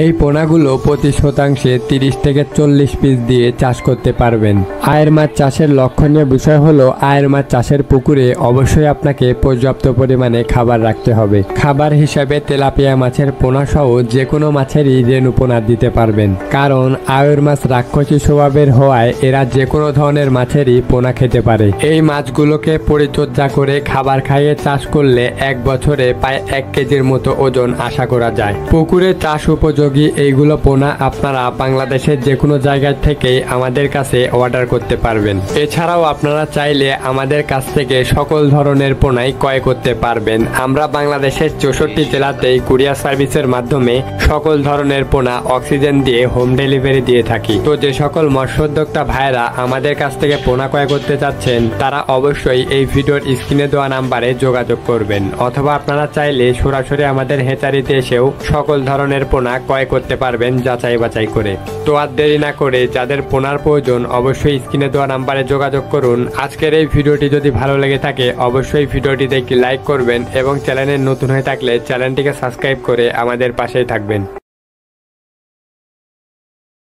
এই পোনাগুলো প্রতি শতাংশে 30 থেকে 40 পিস দিয়ে চাষ করতে পারবেন। আয়ের মাছ চাষের লক্ষণীয় বিষয় হলো আয়ের মাছ চাষের পুকুরে অবশ্যই আপনাকে পর্যাপ্ত পরিমাণে খাবার রাখতে হবে। খাবার হিসাবে তেলাপিয়া মাছের পোনা সহ যে কোনো মাছেরই রেণু পোনা দিতে পারবেন, কারণ আয়ের মাছ রাক্ষসী স্বভাবের হওয়ায় এরা যে কোনো ধরনের মাছেরই পোনা খেতে পারে। এই মাছগুলোকে পরিচর্যা করে খাবার খাইয়ে চাষ করলে 1 বছরে প্রায় 1 কেজির মতো ওজন আশা করা যায়। পুকুরে চাষ উপযোগী এইগুলো পোনা আপনারা বাংলাদেশের যে কোনো জায়গা থেকে আমাদের কাছে অর্ডার করতে পারবেন। এছাড়াও আপনারা চাইলে আমাদের কাছ থেকে সকল ধরনের পোনাই ক্রয় করতে পারবেন। আমরা বাংলাদেশের 64 জেলাতেই কুরিয়ার সার্ভিসের মাধ্যমে সকল ধরনের পোনা অক্সিজেন দিয়ে হোম ডেলিভারি দিয়ে থাকি। তো যে সকল মৎস্যোদ্যোক্তা ভাইরা আমাদের কাছ থেকে পোনা ক্রয় করতে চাচ্ছেন তারা অবশ্যই এই ভিডিওর স্ক্রিনে দেওয়া নাম্বারে যোগাযোগ করবেন, অথবা আপনারা চাইলে সরাসরি আমাদের হেচারিতে এসেও সকল ধরনের পোনা ক্রয় করতে পারবেন যাচাই বাছাই করে। তো আর দেরি না করে যাদের পোনার প্রয়োজন অবশ্যই স্ক্রিনে দেওয়া নাম্বারে যোগাযোগ করুন। আজকের এই ভিডিওটি যদি ভালো লেগে থাকে অবশ্যই ভিডিওটিতে একটি লাইক করবেন এবং চ্যানেলে নতুন হয়ে থাকলে চ্যানেলটিকে সাবস্ক্রাইব করে আমাদের পাশেই থাকবেন।